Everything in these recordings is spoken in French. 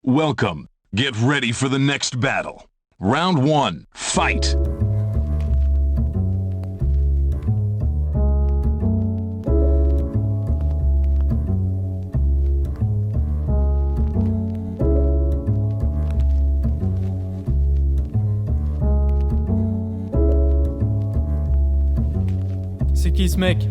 Welcome. Get ready for the next battle. Round 1. Fight! C'est qui ce mec?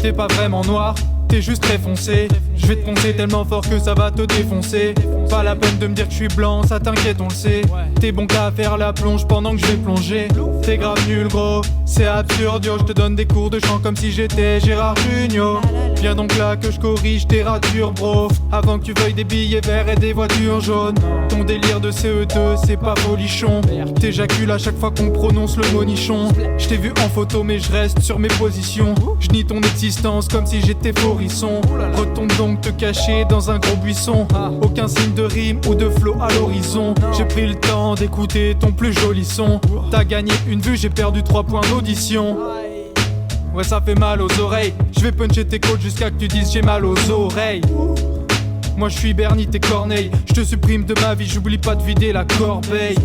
T'es pas vraiment noir, t'es juste très foncé. Je vais te poncer tellement fort que ça va te défoncer. Pas la peine de me dire que je suis blanc, ça t'inquiète on le sait. T'es bon qu'à faire la plonge pendant que je vais plonger. T'es grave nul gros, c'est absurde yo. Je te donne des cours de chant comme si j'étais Gérard Jugnot. Viens donc là que je corrige tes ratures bro, avant que tu veuilles des billets verts et des voitures jaunes. Ton délire de CE2 c'est pas folichon. T'éjacules à chaque fois qu'on prononce le mot nichon. Je t'ai vu en photo mais je reste sur mes positions. Je nie ton existence comme si j'étais Forisson. Retourne donc te cacher dans un gros buisson. Aucun signe de rime ou de flow à l'horizon. J'ai pris le temps d'écouter ton plus joli son. T'as gagné une vue, j'ai perdu 3 points d'audition. Ouais ça fait mal aux oreilles. Je vais puncher tes côtes jusqu'à que tu dises j'ai mal aux oreilles. Moi je suis Bernie, t'es Corneille. Je te supprime de ma vie, j'oublie pas de vider la corbeille.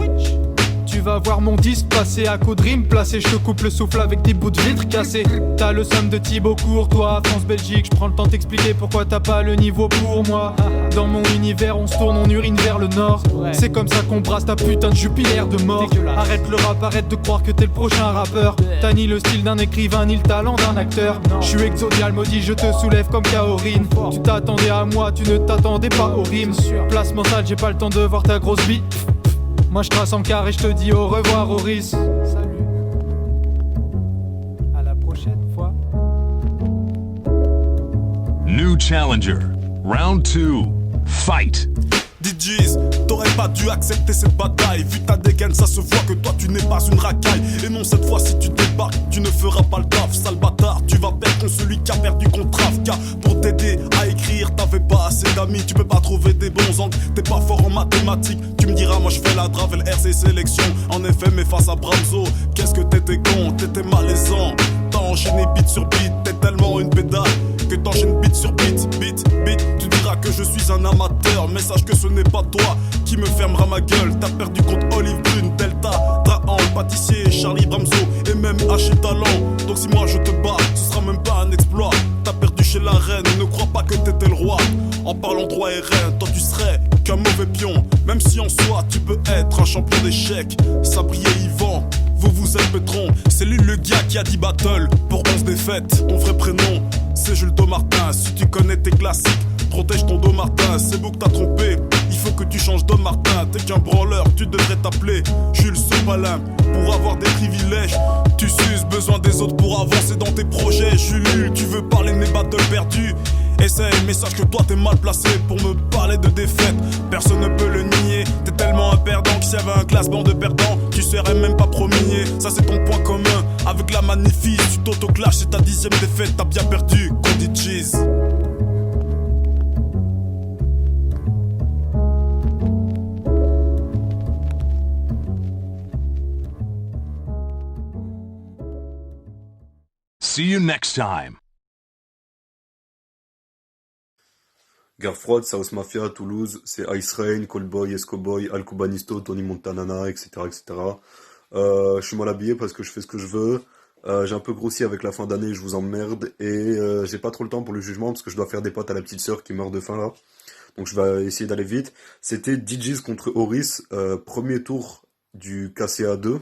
Tu vas voir mon disque passer à coup de rime placé. Je te coupe le souffle avec des bouts de vitre cassés. T'as le somme de Thibaut Courtois, France-Belgique. Je prends le temps de t'expliquer pourquoi t'as pas le niveau pour moi. Dans mon univers on se tourne, on urine vers le nord. C'est comme ça qu'on brasse ta putain de Jupiler de mort. Arrête le rap, arrête de croire que t'es le prochain rappeur. T'as ni le style d'un écrivain ni le talent d'un acteur. Je suis exodial maudit, je te soulève comme Kaorin. Tu t'attendais à moi, tu ne t'attendais pas aux rimes. Place mentale, j'ai pas le temps de voir ta grosse bite. Moi je trace en quart et je te dis au revoir Horis. Salut. À la prochaine fois. New challenger. Round 2. Fight! DJs, t'aurais pas dû accepter cette bataille. Vu ta dégaine, ça se voit que toi tu n'es pas une racaille. Et non, cette fois, si tu débarques, tu ne feras pas le taf. Sale bâtard, tu vas perdre contre celui qui a perdu contre Traf. Car pour t'aider à écrire, t'avais pas assez d'amis. Tu peux pas trouver des bons angles, t'es pas fort en mathématiques. Tu me diras, moi je fais la drave et le RC sélection. En effet, mais face à Bramzo, qu'est-ce que t'étais con, t'étais malaisant. T'as enchaîné beat sur beat, t'es tellement une pédale que t'enchaînes beat sur beat, beat, beat. Tu diras que je suis un amateur, mais sache que ce n'est pas toi qui me fermera ma gueule. T'as perdu contre Olive Brune, Delta, Drahan, le pâtissier, Charlie Bramzo et même H Talent. Donc si moi je te bats, ce sera même pas un exploit. T'as perdu chez la reine, ne crois pas que t'étais le roi. En parlant droit et rein, toi tu serais qu'un mauvais pion. Même si en soi tu peux être un champion d'échecs. Sabrier Yvan, vous êtes pétron. C'est lui le gars qui a dit battle pour 11 défaites. Ton vrai prénom c'est Jules Domartin. Si tu connais tes classiques, protège ton dos Martin. C'est beau que t'as trompé, il faut que tu changes d'homme Martin. T'es qu'un branleur, tu devrais t'appeler Jules Sopalin. Pour avoir des privilèges, tu suces, besoin des autres pour avancer dans tes projets. Jules, tu veux parler de mes battles perdus, essaye, mais sache que toi t'es mal placé pour me parler de défaite. Personne ne peut le nier, t'es tellement un perdant que s'il y avait un classement de perdants, tu serais même pas premier. Ça c'est ton point commun avec la magnifique. Tu t'auto-clash, c'est ta 10ème défaite, t'as bien perdu, qu'on dit cheese. See you next time. Guerre froide, South Mafia, Toulouse, c'est Ice Rain, Callboy, Escoboy, Al Cubanisto, Tony Montanana, etc. etc. Je suis mal habillé parce que je fais ce que je veux. J'ai un peu grossi avec la fin d'année, je vous emmerde. Et j'ai pas trop le temps pour le jugement parce que je dois faire des potes à la petite sœur qui meurt de faim là. Donc je vais essayer d'aller vite. C'était DJs contre Horis, premier tour du KCA 2,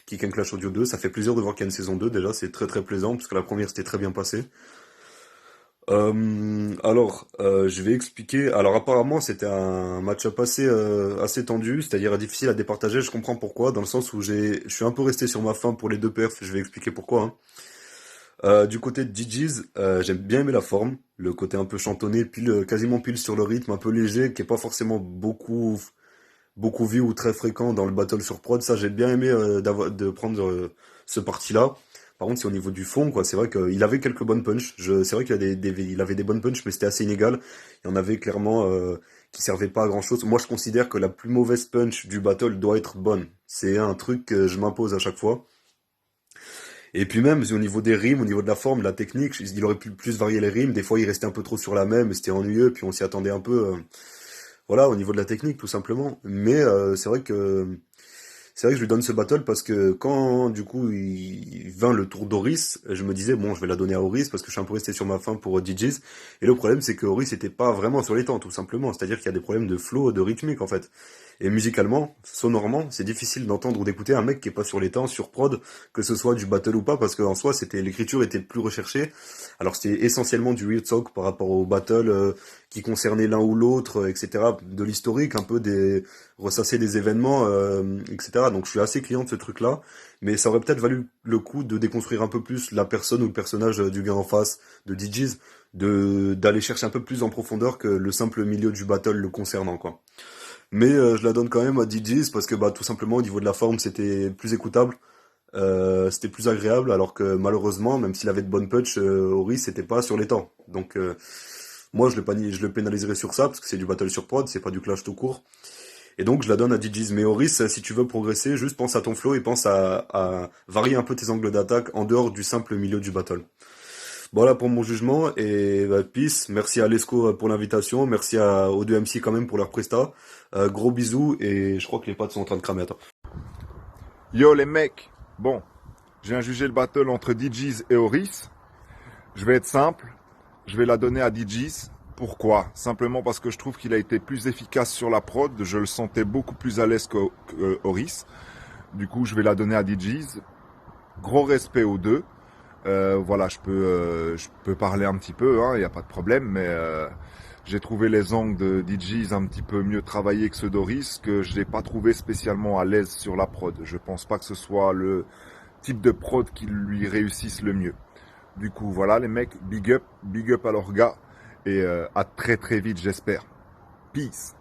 Kick and Clash Audio 2. Ça fait plaisir de voir qu'il y a une saison 2 déjà, c'est très très plaisant parce que la première c'était très bien passé. Je vais expliquer. Alors apparemment c'était un match-up assez tendu, c'est-à-dire difficile à départager. Je comprends pourquoi, dans le sens où je suis un peu resté sur ma faim pour les deux perfs. Je vais expliquer pourquoi. Hein. Du côté de DJs, j'aime bien aimé la forme, le côté un peu chantonné, quasiment pile sur le rythme, un peu léger, qui est pas forcément beaucoup vu ou très fréquent dans le battle sur prod. Ça j'ai bien aimé de prendre ce parti-là. Par contre, c'est au niveau du fond, quoi. C'est vrai qu'il avait quelques bonnes punches. C'est vrai qu'il il avait des bonnes punches, mais c'était assez inégal. Il y en avait clairement qui servaient pas à grand chose. Moi, je considère que la plus mauvaise punch du battle doit être bonne. C'est un truc que je m'impose à chaque fois. Et puis même au niveau des rimes, au niveau de la forme, de la technique, il aurait pu plus varier les rimes. Des fois, il restait un peu trop sur la même, c'était ennuyeux, puis on s'y attendait un peu. Voilà, au niveau de la technique, tout simplement. Mais c'est vrai que je lui donne ce battle parce que quand du coup il vint le tour d'Oris, je me disais bon je vais la donner à Oris parce que je suis un peu resté sur ma faim pour DJs. Et le problème c'est que Oris était pas vraiment sur les temps tout simplement. C'est-à-dire qu'il y a des problèmes de flow, de rythmique en fait. Et musicalement, sonorement, c'est difficile d'entendre ou d'écouter un mec qui est pas sur les temps, sur prod, que ce soit du battle ou pas, parce qu'en soi c'était l'écriture était plus recherchée. Alors c'était essentiellement du real talk par rapport au battle qui concernait l'un ou l'autre, etc. De l'historique, un peu des ressasser des événements, etc. Donc je suis assez client de ce truc-là, mais ça aurait peut-être valu le coup de déconstruire un peu plus la personne ou le personnage du gars en face, de DJs, d'aller chercher un peu plus en profondeur que le simple milieu du battle le concernant, quoi. Mais je la donne quand même à DJs parce que bah tout simplement au niveau de la forme c'était plus écoutable, c'était plus agréable, alors que malheureusement, même s'il avait de bonnes punch, Ori c'était pas sur les temps. Donc moi je le pénaliserai sur ça parce que c'est du battle sur prod, c'est pas du clash tout court. Et donc je la donne à DJs. Mais Oris, si tu veux progresser, juste pense à ton flow et pense à varier un peu tes angles d'attaque en dehors du simple milieu du battle. Voilà pour mon jugement et bah, peace. Merci à Lesco pour l'invitation, merci aux deux MC quand même pour leur presta. Gros bisous et je crois que les pattes sont en train de cramer. Attends. Yo les mecs, bon, je viens juger le battle entre DJs et Oris. Je vais être simple, je vais la donner à DJs. Pourquoi? Simplement parce que je trouve qu'il a été plus efficace sur la prod, je le sentais beaucoup plus à l'aise qu'Oris. Du coup, je vais la donner à DJs. Gros respect aux deux. Voilà, je peux parler un petit peu, il n'y a pas de problème, mais j'ai trouvé les angles de DJs un petit peu mieux travaillés que ceux d'Oris, que je n'ai pas trouvé spécialement à l'aise sur la prod. Je pense pas que ce soit le type de prod qui lui réussisse le mieux. Du coup, voilà les mecs, big up à leurs gars. Et à très très vite j'espère. Peace.